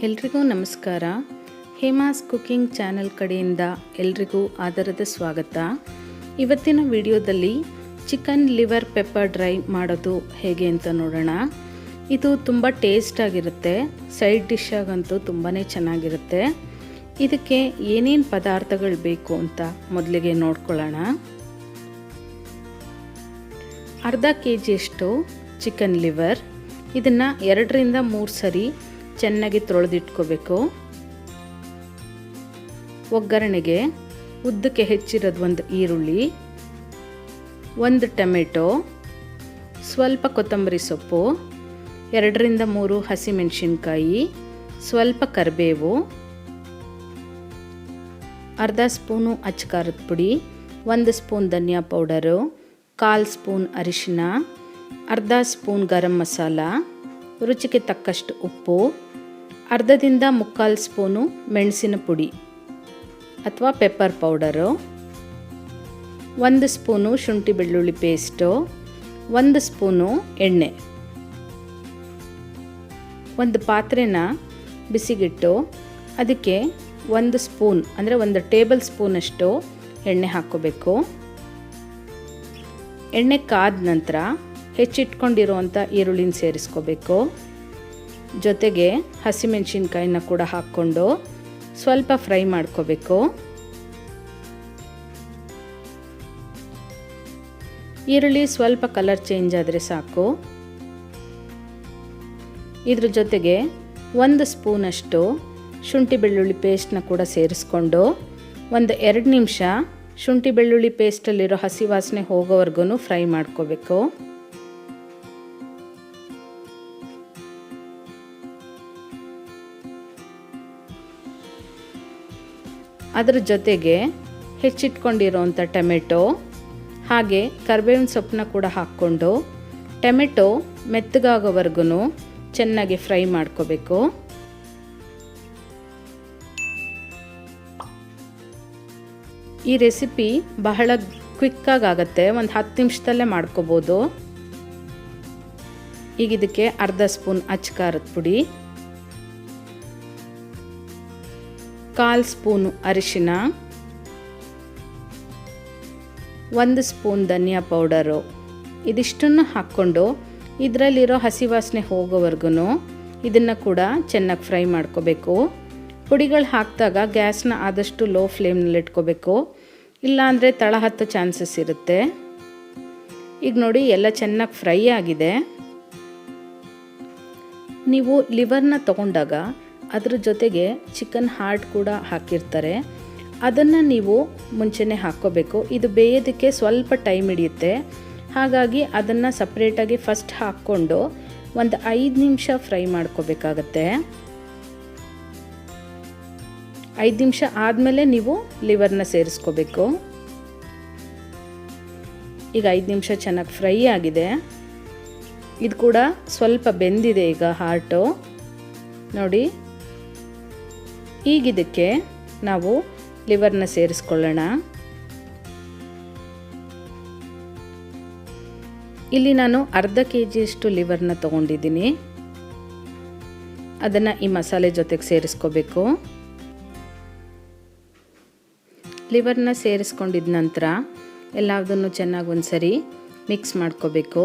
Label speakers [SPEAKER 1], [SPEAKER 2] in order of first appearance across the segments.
[SPEAKER 1] ಎಲ್ರಿಗೂ ನಮಸ್ಕಾರ. Hema's cooking channel ಕಡೆಯಿಂದ ಎಲ್ರಿಗೂ ಆದರದ ಸ್ವಾಗತ. ಇವತ್ತಿನ ವಿಡಿಯೋದಲ್ಲಿ ಚಿಕನ್ ಲಿವರ್ ಪೆಪ್ಪರ್ ಡ್ರೈ ಮಾಡೋದು ಹೇಗೆ ಅಂತ ನೋಡೋಣ. ಇದು ತುಂಬ ಟೇಸ್ಟ್ ಆಗಿರುತ್ತೆ, ಸೈಡ್ ಡಿಶ್ ಆಗಂತೂ ತುಂಬಾ ಚೆನ್ನಾಗಿರುತ್ತೆ. ಇದಕ್ಕೆ ಏನೇನು ಪದಾರ್ಥಗಳು ಬೇಕು ಅಂತ ಮೊದಲಿಗೆ ನೋಡ್ಕೊಳ್ಳೋಣ. ಅರ್ಧ ಕೆಜಿಯಷ್ಟು ಚಿಕನ್ ಲಿವರ್, ಇದನ್ನು 2 ರಿಂದ 3 ಸರಿ ಚೆನ್ನಾಗಿ ತೊಳೆದಿಟ್ಕೋಬೇಕು. ಒಗ್ಗರಣೆಗೆ ಉದ್ದಕ್ಕೆ ಹೆಚ್ಚಿರೋದು 1 ಈರುಳ್ಳಿ, 1 ಟೊಮೆಟೊ, ಸ್ವಲ್ಪ ಕೊತ್ತಂಬರಿ ಸೊಪ್ಪು, 2 ರಿಂದ 3 ಹಸಿಮೆಣಸಿನ್ಕಾಯಿ, ಸ್ವಲ್ಪ ಕರಿಬೇವು, ಅರ್ಧ ಸ್ಪೂನು ಅಚ್ಚಕಾರದ ಪುಡಿ, 1 ಸ್ಪೂನ್ ಧನಿಯಾ ಪೌಡರು, 1/4 ಸ್ಪೂನ್ ಅರಿಶಿನ, ಅರ್ಧ ಸ್ಪೂನ್ ಗರಂ ಮಸಾಲ, ರುಚಿಗೆ ತಕ್ಕಷ್ಟು ಉಪ್ಪು, ಅರ್ಧದಿಂದ 3/4 ಸ್ಪೂನು ಮೆಣಸಿನ ಪುಡಿ ಅಥವಾ ಪೆಪ್ಪರ್ ಪೌಡರು, 1 ಸ್ಪೂನು ಶುಂಠಿ ಬೆಳ್ಳುಳ್ಳಿ ಪೇಸ್ಟು, 1 ಸ್ಪೂನು ಎಣ್ಣೆ. ಒಂದು ಪಾತ್ರೆನ ಬಿಸಿಗಿಟ್ಟು ಅದಕ್ಕೆ 1 ಸ್ಪೂನ್ ಅಂದರೆ 1 ಟೇಬಲ್ ಸ್ಪೂನಷ್ಟು ಎಣ್ಣೆ ಹಾಕ್ಕೋಬೇಕು. ಎಣ್ಣೆ ಕಾದ ನಂತರ ಹೆಚ್ಚಿಟ್ಕೊಂಡಿರುವಂಥ ಈರುಳ್ಳಿನ ಸೇರಿಸ್ಕೋಬೇಕು. ಜೊತೆಗೆ ಹಸಿಮೆಣಸಿನ್ಕಾಯಿನ ಕೂಡ ಹಾಕ್ಕೊಂಡು ಸ್ವಲ್ಪ ಫ್ರೈ ಮಾಡ್ಕೋಬೇಕು. ಈರುಳ್ಳಿ ಸ್ವಲ್ಪ ಕಲರ್ ಚೇಂಜ್ ಆದರೆ ಸಾಕು. ಇದ್ರ ಜೊತೆಗೆ 1 ಸ್ಪೂನಷ್ಟು ಶುಂಠಿ ಬೆಳ್ಳುಳ್ಳಿ ಪೇಸ್ಟ್ನ ಕೂಡ ಸೇರಿಸ್ಕೊಂಡು ಒಂದು 2 ನಿಮಿಷ ಶುಂಠಿ ಬೆಳ್ಳುಳ್ಳಿ ಪೇಸ್ಟಲ್ಲಿರೋ ಹಸಿ ವಾಸನೆ ಹೋಗೋವರೆಗೂ ಫ್ರೈ ಮಾಡ್ಕೋಬೇಕು. ಅದರ ಜೊತೆಗೆ ಹೆಚ್ಚಿಟ್ಕೊಂಡಿರೋಂಥ ಟೊಮೆಟೊ ಹಾಗೆ ಕರಿಬೇವಿನ ಸೊಪ್ಪನ್ನ ಕೂಡ ಹಾಕ್ಕೊಂಡು ಟೊಮೆಟೊ ಮೆತ್ತಗಾಗೋವರೆಗೂ ಚೆನ್ನಾಗಿ ಫ್ರೈ ಮಾಡ್ಕೋಬೇಕು. ಈ ರೆಸಿಪಿ ಬಹಳ ಕ್ವಿಕ್ಕಾಗಿ ಆಗುತ್ತೆ, ಒಂದು 10 ನಿಮಿಷದಲ್ಲೇ ಮಾಡ್ಕೋಬೋದು. ಈಗ ಇದಕ್ಕೆ ಅರ್ಧ ಸ್ಪೂನ್ ಅಚ್ಚಕಾರದ ಪುಡಿ, 1/4 ಸ್ಪೂನು ಅರಿಶಿನ, 1 ಸ್ಪೂನ್ ಧನಿಯಾ ಪೌಡರು, ಇದಿಷ್ಟನ್ನು ಹಾಕ್ಕೊಂಡು ಇದರಲ್ಲಿರೋ ಹಸಿ ವಾಸನೆ ಹೋಗೋವರೆಗೂ ಇದನ್ನು ಕೂಡ ಚೆನ್ನಾಗಿ ಫ್ರೈ ಮಾಡ್ಕೋಬೇಕು. ಪುಡಿಗಳು ಹಾಕಿದಾಗ ಗ್ಯಾಸ್ನ ಆದಷ್ಟು ಲೋ ಫ್ಲೇಮ್ನಲ್ಲಿ ಇಟ್ಕೋಬೇಕು, ಇಲ್ಲಾಂದರೆ ತಳ ಹತ್ತೋ ಚಾನ್ಸಸ್ ಇರುತ್ತೆ. ಈಗ ನೋಡಿ ಎಲ್ಲ ಚೆನ್ನಾಗಿ ಫ್ರೈ ಆಗಿದೆ. ನೀವು ಲಿವರ್ನ ತೊಗೊಂಡಾಗ ಅದ್ರ ಜೊತೆಗೆ ಚಿಕನ್ ಹಾರ್ಟ್ ಕೂಡ ಹಾಕಿರ್ತಾರೆ, ಅದನ್ನು ನೀವು ಮುಂಚೆನೇ ಹಾಕ್ಕೋಬೇಕು. ಇದು ಬೇಯೋದಕ್ಕೆ ಸ್ವಲ್ಪ ಟೈಮ್ ಹಿಡಿಯುತ್ತೆ, ಹಾಗಾಗಿ ಅದನ್ನು ಸಪ್ರೇಟಾಗಿ ಫಸ್ಟ್ ಹಾಕ್ಕೊಂಡು ಒಂದು 5 ನಿಮಿಷ ಫ್ರೈ ಮಾಡ್ಕೋಬೇಕಾಗತ್ತೆ. 5 ನಿಮಿಷ ಆದಮೇಲೆ ನೀವು ಲಿವರ್ನ ಸೇರಿಸ್ಕೋಬೇಕು. ಈಗ 5 ನಿಮಿಷ ಚೆನ್ನಾಗಿ ಫ್ರೈ ಆಗಿದೆ. ಇದು ಕೂಡ ಸ್ವಲ್ಪ ಬೆಂದಿದೆ ಈಗ ಹಾರ್ಟು ನೋಡಿ. ಈಗ ಇದಕ್ಕೆ ನಾವು ಲಿವರ್ನ ಸೇರಿಸ್ಕೊಳ್ಳೋಣ. ಇಲ್ಲಿ ನಾನು ಅರ್ಧ ಕೆಜಿಯಷ್ಟು ಲಿವರ್ನ ತೊಗೊಂಡಿದ್ದೀನಿ. ಅದನ್ನು ಈ ಮಸಾಲೆ ಜೊತೆಗೆ ಸೇರಿಸ್ಕೋಬೇಕು. ಲಿವರ್ನ ಸೇರಿಸ್ಕೊಂಡಿದ ನಂತರ ಎಲ್ಲದನ್ನು ಚೆನ್ನಾಗಿ ಒಂದ್ಸರಿ ಮಿಕ್ಸ್ ಮಾಡ್ಕೋಬೇಕು.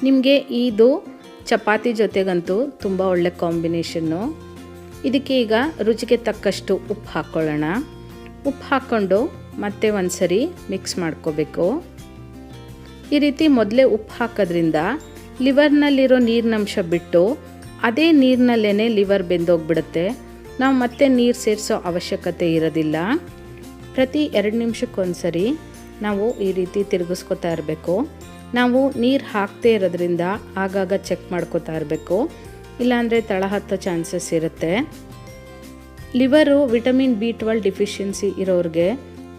[SPEAKER 1] ನಿಮಗೆ ಇದು ಚಪಾತಿ ಜೊತೆಗಂತೂ ತುಂಬ ಒಳ್ಳೆ ಕಾಂಬಿನೇಷನ್ನು. ಇದಕ್ಕೆ ಈಗ ರುಚಿಗೆ ತಕ್ಕಷ್ಟು ಉಪ್ಪು ಹಾಕ್ಕೊಳ್ಳೋಣ. ಉಪ್ಪು ಹಾಕ್ಕೊಂಡು ಮತ್ತೆ ಒಂದ್ಸರಿ ಮಿಕ್ಸ್ ಮಾಡ್ಕೋಬೇಕು. ಈ ರೀತಿ ಮೊದಲೇ ಉಪ್ಪು ಹಾಕೋದ್ರಿಂದ ಲಿವರ್ನಲ್ಲಿರೋ ನೀರಿನಂಶ ಬಿಟ್ಟು ಅದೇ ನೀರಿನಲ್ಲೇ ಲಿವರ್ ಬೆಂದೋಗ್ಬಿಡುತ್ತೆ. ನಾವು ಮತ್ತೆ ನೀರು ಸೇರಿಸೋ ಅವಶ್ಯಕತೆ ಇರೋದಿಲ್ಲ. ಪ್ರತಿ 2 ನಿಮಿಷಕ್ಕೊಂದ್ಸರಿ ನಾವು ಈ ರೀತಿ ತಿರುಗಿಸ್ಕೊತಾ ಇರಬೇಕು. ನಾವು ನೀರು ಹಾಕ್ತೇ ಇರೋದ್ರಿಂದ ಆಗಾಗ ಚೆಕ್ ಮಾಡ್ಕೋತಾ ಇರಬೇಕು, ಇಲ್ಲಾಂದರೆ ತಳ ಹತ್ತೋ ಚಾನ್ಸಸ್ ಇರುತ್ತೆ. ಲಿವರು ವಿಟಮಿನ್ B12 ಡಿಫಿಷಿಯನ್ಸಿ ಇರೋರಿಗೆ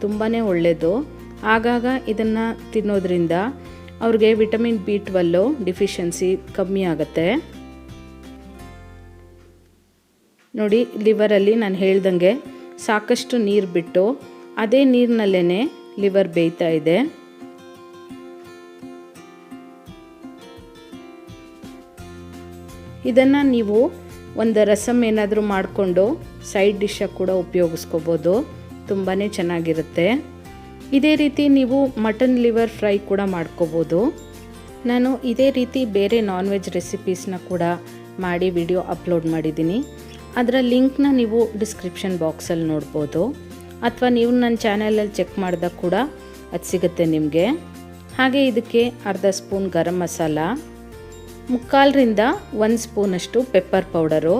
[SPEAKER 1] ತುಂಬಾ ಒಳ್ಳೆಯದು. ಆಗಾಗ ಇದನ್ನು ತಿನ್ನೋದ್ರಿಂದ ಅವ್ರಿಗೆ ವಿಟಮಿನ್ B12 ಡಿಫಿಷಿಯನ್ಸಿ ಕಮ್ಮಿ ಆಗುತ್ತೆ. ನೋಡಿ, ಲಿವರಲ್ಲಿ ನಾನು ಹೇಳ್ದಂಗೆ ಸಾಕಷ್ಟು ನೀರು ಬಿಟ್ಟು ಅದೇ ನೀರಿನಲ್ಲೇ ಲಿವರ್ ಬೇಯ್ತಾ ಇದೆ. ಇದನ್ನು ನೀವು ಒಂದು ರಸಮ್ ಏನಾದರೂ ಮಾಡಿಕೊಂಡು ಸೈಡ್ ಡಿಶ್ಶಾಗಿ ಕೂಡ ಉಪಯೋಗಿಸ್ಕೋಬೋದು, ತುಂಬಾ ಚೆನ್ನಾಗಿರುತ್ತೆ. ಇದೇ ರೀತಿ ನೀವು ಮಟನ್ ಲಿವರ್ ಫ್ರೈ ಕೂಡ ಮಾಡ್ಕೋಬೋದು. ನಾನು ಇದೇ ರೀತಿ ಬೇರೆ ನಾನ್ ವೆಜ್ ರೆಸಿಪೀಸ್ನ ಕೂಡ ಮಾಡಿ ವಿಡಿಯೋ ಅಪ್ಲೋಡ್ ಮಾಡಿದ್ದೀನಿ. ಅದರ ಲಿಂಕ್ನ ನೀವು ಡಿಸ್ಕ್ರಿಪ್ಷನ್ ಬಾಕ್ಸಲ್ಲಿ ನೋಡ್ಬೋದು, ಅಥವಾ ನೀವು ನನ್ನ ಚಾನಲಲ್ಲಿ ಚೆಕ್ ಮಾಡಿದಾಗ ಕೂಡ ಅದು ಸಿಗುತ್ತೆ ನಿಮಗೆ. ಹಾಗೆ ಇದಕ್ಕೆ ಅರ್ಧ ಸ್ಪೂನ್ ಗರಂ ಮಸಾಲ, 1/4 ಸ್ಪೂನಷ್ಟು ಪೆಪ್ಪರ್ ಪೌಡರು.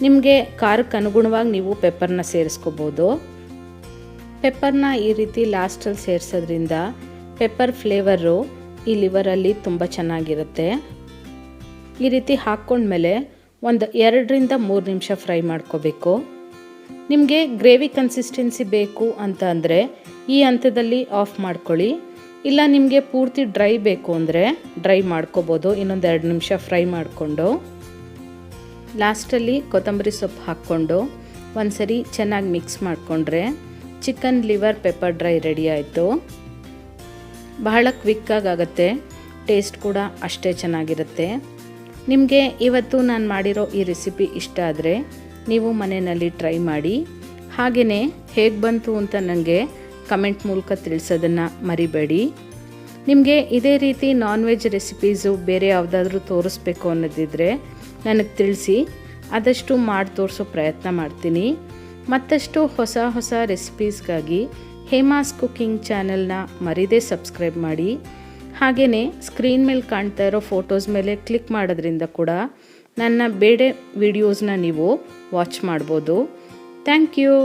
[SPEAKER 1] ನಿಮಗೆ ಖಾರಕ್ಕೆ ಅನುಗುಣವಾಗಿ ನೀವು ಪೆಪ್ಪರ್ನ ಸೇರಿಸ್ಕೋಬೋದು. ಪೆಪ್ಪರ್ನ ಈ ರೀತಿ ಲಾಸ್ಟಲ್ಲಿ ಸೇರಿಸೋದ್ರಿಂದ ಪೆಪ್ಪರ್ ಫ್ಲೇವರು ಈ ಲಿವರಲ್ಲಿ ತುಂಬ ಚೆನ್ನಾಗಿರುತ್ತೆ. ಈ ರೀತಿ ಹಾಕ್ಕೊಂಡ್ಮೇಲೆ ಒಂದು 2-3 ನಿಮಿಷ ಫ್ರೈ ಮಾಡ್ಕೋಬೇಕು. ನಿಮಗೆ ಗ್ರೇವಿ ಕನ್ಸಿಸ್ಟೆನ್ಸಿ ಬೇಕು ಅಂತ ಅಂದರೆ ಈ ಹಂತದಲ್ಲಿ ಆಫ್ ಮಾಡ್ಕೊಳ್ಳಿ. ಇಲ್ಲ ನಿಮಗೆ ಪೂರ್ತಿ ಡ್ರೈ ಬೇಕು ಅಂದರೆ ಡ್ರೈ ಮಾಡ್ಕೋಬೋದು. ಇನ್ನೊಂದು 2 ನಿಮಿಷ ಫ್ರೈ ಮಾಡಿಕೊಂಡು ಲಾಸ್ಟಲ್ಲಿ ಕೊತ್ತಂಬರಿ ಸೊಪ್ಪು ಹಾಕ್ಕೊಂಡು ಒಂದ್ಸರಿ ಚೆನ್ನಾಗಿ ಮಿಕ್ಸ್ ಮಾಡಿಕೊಂಡ್ರೆ chicken liver pepper dry ready ಆಯಿತು. ಬಹಳ ಕ್ವಿಕ್ಕಾಗಿ ಆಗುತ್ತೆ, ಟೇಸ್ಟ್ ಕೂಡ ಅಷ್ಟೇ ಚೆನ್ನಾಗಿರುತ್ತೆ. ನಿಮಗೆ ಇವತ್ತು ನಾನು ಮಾಡಿರೋ ಈ ರೆಸಿಪಿ ಇಷ್ಟ ಆದರೆ ನೀವು ಮನೆಯಲ್ಲಿ ಟ್ರೈ ಮಾಡಿ. ಹಾಗೆಯೇ ಹೇಗೆ ಬಂತು ಅಂತ ನನಗೆ ಕಮೆಂಟ್ ಮೂಲಕ ತಿಳಿಸೋದನ್ನು ಮರಿಬೇಡಿ. ನಿಮಗೆ ಇದೇ ರೀತಿ ನಾನ್ ವೆಜ್ ರೆಸಿಪೀಸು ಬೇರೆ ಯಾವುದಾದ್ರೂ ತೋರಿಸ್ಬೇಕು ಅನ್ನೋದಿದ್ದರೆ ನನಗೆ ತಿಳಿಸಿ, ಆದಷ್ಟು ಮಾಡಿ ತೋರಿಸೋ ಪ್ರಯತ್ನ ಮಾಡ್ತೀನಿ. ಮತ್ತಷ್ಟು ಹೊಸ ರೆಸಿಪೀಸ್ಗಾಗಿ ಹೇಮಾಸ್ ಕುಕಿಂಗ್ ಚಾನಲ್ನ ಮರೀದೇ ಸಬ್ಸ್ಕ್ರೈಬ್ ಮಾಡಿ. ಹಾಗೆಯೇ ಸ್ಕ್ರೀನ್ ಮೇಲೆ ಕಾಣ್ತಾ ಇರೋ ಫೋಟೋಸ್ ಮೇಲೆ ಕ್ಲಿಕ್ ಮಾಡೋದ್ರಿಂದ ಕೂಡ ನನ್ನ ಬೇರೆ ವಿಡಿಯೋಸ್ನ ನೀವು ವಾಚ್ ಮಾಡ್ಬೋದು. Thank you.